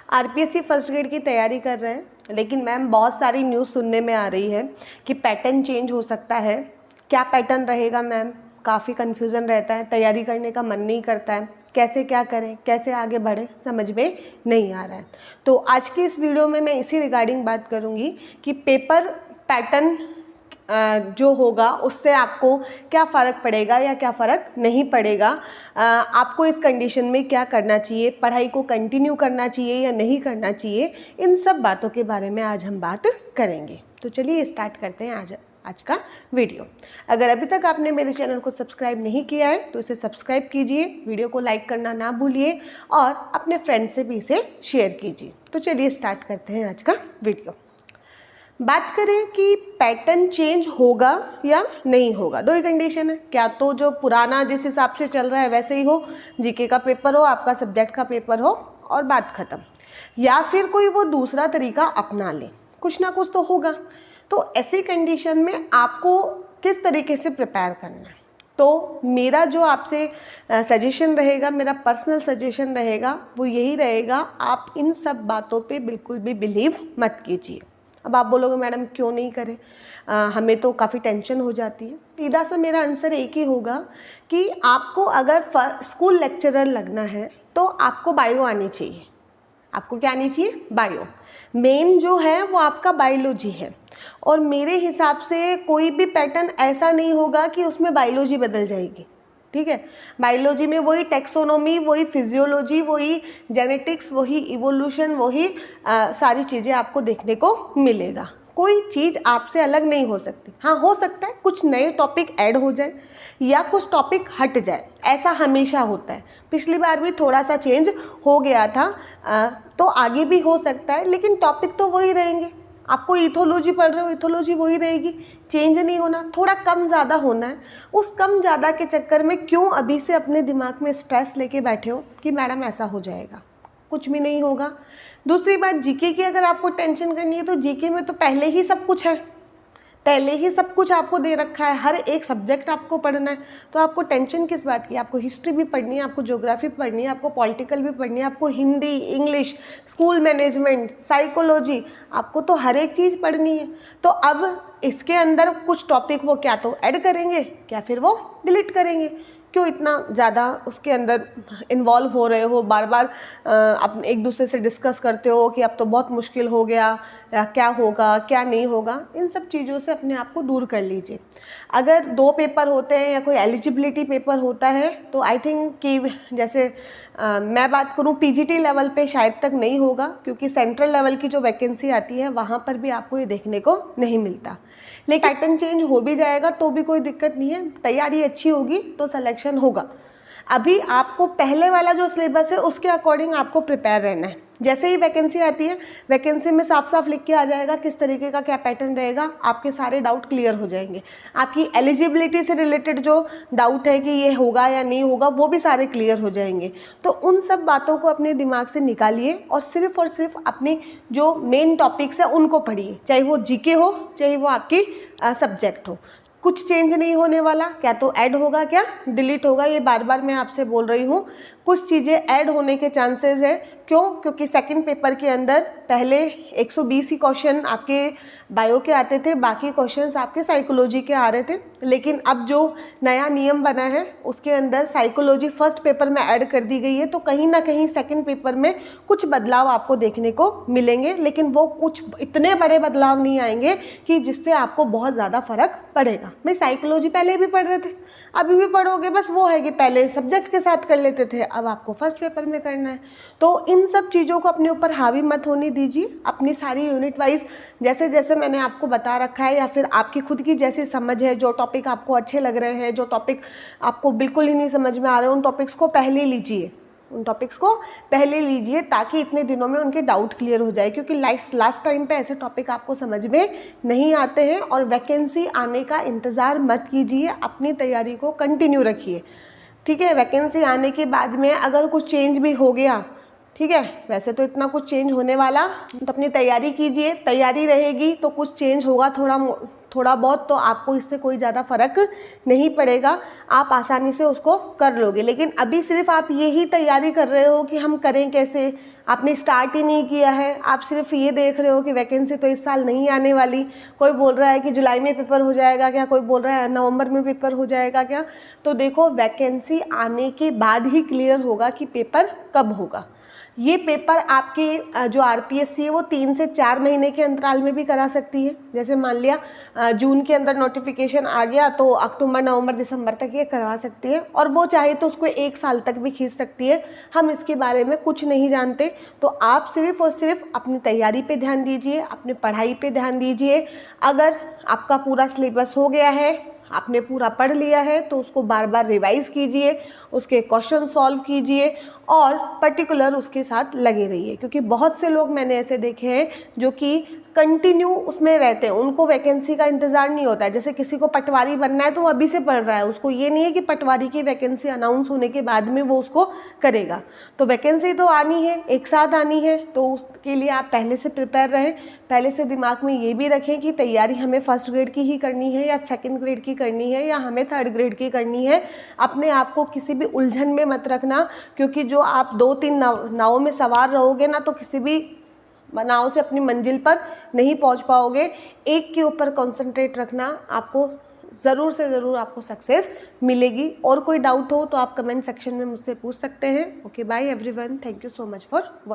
RPSC first grade की तैयारी कर रहे हैं, लेकिन मैम बहुत सारी न्यूज़ सुनने में आ रही है कि पैटर्न चेंज हो सकता है। क्या पैटर्न रहेगा मैम? काफ़ी कन्फ्यूज़न रहता है, तैयारी करने का मन नहीं करता है, कैसे क्या करें, कैसे आगे बढ़ें, समझ में नहीं आ रहा है। तो आज की इस वीडियो में मैं इसी रिगार्डिंग बात करूँगी कि पेपर पैटर्न जो होगा उससे आपको क्या फ़र्क पड़ेगा या क्या फ़र्क नहीं पड़ेगा, आपको इस कंडीशन में क्या करना चाहिए, पढ़ाई को कंटिन्यू करना चाहिए या नहीं करना चाहिए, इन सब बातों के बारे में आज हम बात करेंगे। तो चलिए स्टार्ट करते हैं आज का वीडियो। अगर अभी तक आपने मेरे चैनल को सब्सक्राइब नहीं किया है तो इसे सब्सक्राइब कीजिए, वीडियो को लाइक करना ना भूलिए और अपने फ्रेंड से भी इसे शेयर कीजिए। तो चलिए स्टार्ट करते हैं आज का वीडियो। बात करें कि पैटर्न चेंज होगा या नहीं होगा, दो ही कंडीशन है। क्या तो जो पुराना जिस हिसाब से चल रहा है वैसे ही हो, जीके का पेपर हो, आपका सब्जेक्ट का पेपर हो और बात ख़त्म, या फिर कोई वो दूसरा तरीका अपना ले, कुछ ना कुछ तो होगा। तो ऐसी कंडीशन में आपको किस तरीके से प्रिपेयर करना है, तो मेरा जो आपसे सजेशन रहेगा, मेरा पर्सनल सजेशन रहेगा वो यही रहेगा, आप इन सब बातों पे बिल्कुल भी बिलीव मत कीजिए। अब आप बोलोगे मैडम क्यों नहीं करें, हमें तो काफ़ी टेंशन हो जाती है। सीधा सा मेरा आंसर एक ही होगा कि आपको अगर स्कूल लेक्चरर लगना है तो आपको बायो आनी चाहिए। आपको क्या आनी चाहिए? बायो। मेन जो है वो आपका बायोलॉजी है, और मेरे हिसाब से कोई भी पैटर्न ऐसा नहीं होगा कि उसमें बायोलॉजी बदल जाएगी। ठीक है, बायोलॉजी में वही टेक्सोनोमी, वही फिजियोलॉजी, वही जेनेटिक्स, वही इवोल्यूशन, वही सारी चीज़ें आपको देखने को मिलेगा। कोई चीज़ आपसे अलग नहीं हो सकती। हाँ, हो सकता है कुछ नए टॉपिक ऐड हो जाए या कुछ टॉपिक हट जाए, ऐसा हमेशा होता है। पिछली बार भी थोड़ा सा चेंज हो गया था, तो आगे भी हो सकता है, लेकिन टॉपिक तो वही रहेंगे। आपको इथोलॉजी पढ़ रहे हो, इथोलॉजी वही रहेगी, चेंज नहीं होना, थोड़ा कम ज़्यादा होना है। उस कम ज़्यादा के चक्कर में क्यों अभी से अपने दिमाग में स्ट्रेस लेके बैठे हो कि मैडम ऐसा हो जाएगा? कुछ भी नहीं होगा। दूसरी बात, जीके की अगर आपको टेंशन करनी है तो जीके में तो पहले ही सब कुछ है, पहले ही सब कुछ आपको दे रखा है, हर एक सब्जेक्ट आपको पढ़ना है, तो आपको टेंशन किस बात की? आपको हिस्ट्री भी पढ़नी है, आपको ज्योग्राफी पढ़नी है, आपको पॉलिटिकल भी पढ़नी है, आपको Hindi, English, school management, psychology, आपको तो हर एक चीज़ पढ़नी है। तो अब इसके अंदर कुछ टॉपिक वो क्या तो ऐड करेंगे, क्या फिर वो डिलीट करेंगे। क्यों इतना ज़्यादा उसके अंदर इन्वॉल्व हो रहे हो, बार बार अपने एक दूसरे से डिस्कस करते हो कि अब तो बहुत मुश्किल हो गया, या क्या होगा क्या नहीं होगा। इन सब चीज़ों से अपने आप को दूर कर लीजिए। अगर 2 पेपर होते हैं या कोई एलिजिबिलिटी पेपर होता है तो आई थिंक कि जैसे मैं बात करूं पीजीटी लेवल पे शायद तक नहीं होगा, क्योंकि सेंट्रल लेवल की जो वैकेंसी आती है वहाँ पर भी आपको ये देखने को नहीं मिलता। लेकिन पैटर्न चेंज हो भी जाएगा तो भी कोई दिक्कत नहीं है, तैयारी अच्छी होगी तो सिलेक्शन होगा। अभी आपको पहले वाला जो सिलेबस है उसके अकॉर्डिंग आपको प्रिपेयर रहना है। जैसे ही वैकेंसी आती है, वैकेंसी में साफ साफ लिख के आ जाएगा किस तरीके का क्या पैटर्न रहेगा, आपके सारे डाउट क्लियर हो जाएंगे। आपकी एलिजिबिलिटी से रिलेटेड जो डाउट है कि ये होगा या नहीं होगा वो भी सारे क्लियर हो जाएंगे। तो उन सब बातों को अपने दिमाग से निकालिए और सिर्फ अपनी जो मेन टॉपिक्स है उनको पढ़िए, चाहे वो जीके हो चाहे वो आपकी सब्जेक्ट हो। कुछ चेंज नहीं होने वाला, क्या तो ऐड होगा क्या डिलीट होगा, ये बार बार मैं आपसे बोल रही हूँ। कुछ चीज़ें ऐड होने के चांसेस है। क्यों? क्योंकि सेकंड पेपर के अंदर पहले 120 ही क्वेश्चन आपके बायो के आते थे, बाकी क्वेश्चंस आपके साइकोलॉजी के आ रहे थे। लेकिन अब जो नया नियम बना है उसके अंदर साइकोलॉजी फर्स्ट पेपर में ऐड कर दी गई है, तो कहीं ना कहीं सेकंड पेपर में कुछ बदलाव आपको देखने को मिलेंगे, लेकिन वो कुछ इतने बड़े बदलाव नहीं आएंगे कि जिससे आपको बहुत ज़्यादा फर्क पड़ेगा। मैं साइकोलॉजी पहले भी पढ़ रहे थे, अभी भी पढ़ोगे, बस वो है कि पहले सब्जेक्ट के साथ कर लेते थे, अब आपको फर्स्ट पेपर में करना है। तो इन सब चीज़ों को अपने ऊपर हावी मत होने दीजिए। अपनी सारी यूनिट वाइज जैसे जैसे मैंने आपको बता रखा है, या फिर आपकी खुद की जैसी समझ है, जो टॉपिक आपको अच्छे लग रहे हैं, जो टॉपिक आपको बिल्कुल ही नहीं समझ में आ रहे, उन टॉपिक्स को पहले लीजिए, ताकि इतने दिनों में उनके डाउट क्लियर हो जाए। क्योंकि लास्ट टाइम पे ऐसे टॉपिक आपको समझ में नहीं आते हैं, और वैकेंसी आने का इंतज़ार मत कीजिए, अपनी तैयारी को कंटिन्यू रखिए। ठीक है, वैकेंसी आने के बाद में अगर कुछ चेंज भी हो गया, ठीक है, वैसे तो इतना कुछ चेंज होने वाला, तो अपनी तैयारी कीजिए, तैयारी रहेगी तो कुछ चेंज होगा, थोड़ा बहुत, तो आपको इससे कोई ज़्यादा फ़र्क नहीं पड़ेगा, आप आसानी से उसको कर लोगे। लेकिन अभी सिर्फ आप यही तैयारी कर रहे हो कि हम करें कैसे, आपने स्टार्ट ही नहीं किया है, आप सिर्फ ये देख रहे हो कि वैकेंसी तो इस साल नहीं आने वाली, कोई बोल रहा है कि जुलाई में पेपर हो जाएगा क्या, कोई बोल रहा है नवंबर में पेपर हो जाएगा क्या। तो देखो, वैकेंसी आने के बाद ही क्लियर होगा कि पेपर कब होगा। ये पेपर आपके जो आरपीएससी है वो 3 से 4 महीने के अंतराल में भी करा सकती है। जैसे मान लिया जून के अंदर नोटिफिकेशन आ गया तो अक्टूबर नवंबर दिसंबर तक ये करवा सकती है, और वो चाहे तो उसको 1 साल तक भी खींच सकती है। हम इसके बारे में कुछ नहीं जानते। तो आप सिर्फ और सिर्फ अपनी तैयारी पे ध्यान दीजिए, अपनी पढ़ाई पे ध्यान दीजिए। अगर आपका पूरा सिलेबस हो गया है, आपने पूरा पढ़ लिया है, तो उसको बार बार रिवाइज़ कीजिए, उसके क्वेश्चन सॉल्व कीजिए और पर्टिकुलर उसके साथ लगे रहिए। क्योंकि बहुत से लोग मैंने ऐसे देखे हैं जो कि कंटिन्यू उसमें रहते हैं, उनको वैकेंसी का इंतज़ार नहीं होता है। जैसे किसी को पटवारी बनना है तो वो अभी से पढ़ रहा है, उसको ये नहीं है कि पटवारी की वैकेंसी अनाउंस होने के बाद में वो उसको करेगा। तो वैकेंसी तो आनी है, एक साथ आनी है, तो उसके लिए आप पहले से प्रिपेयर रहें। पहले से दिमाग में ये भी रखें कि तैयारी हमें फर्स्ट ग्रेड की ही करनी है या सेकंड ग्रेड की करनी है या हमें थर्ड ग्रेड की करनी है। अपने आप को किसी भी उलझन में मत रखना, क्योंकि जो आप 2-3 नावों में सवार रहोगे ना, तो किसी भी नाव से अपनी मंजिल पर नहीं पहुंच पाओगे। एक के ऊपर कंसंट्रेट रखना, आपको ज़रूर से ज़रूर आपको सक्सेस मिलेगी। और कोई डाउट हो तो आप कमेंट सेक्शन में मुझसे पूछ सकते हैं। Okay, bye everyone, thank you so much for watching.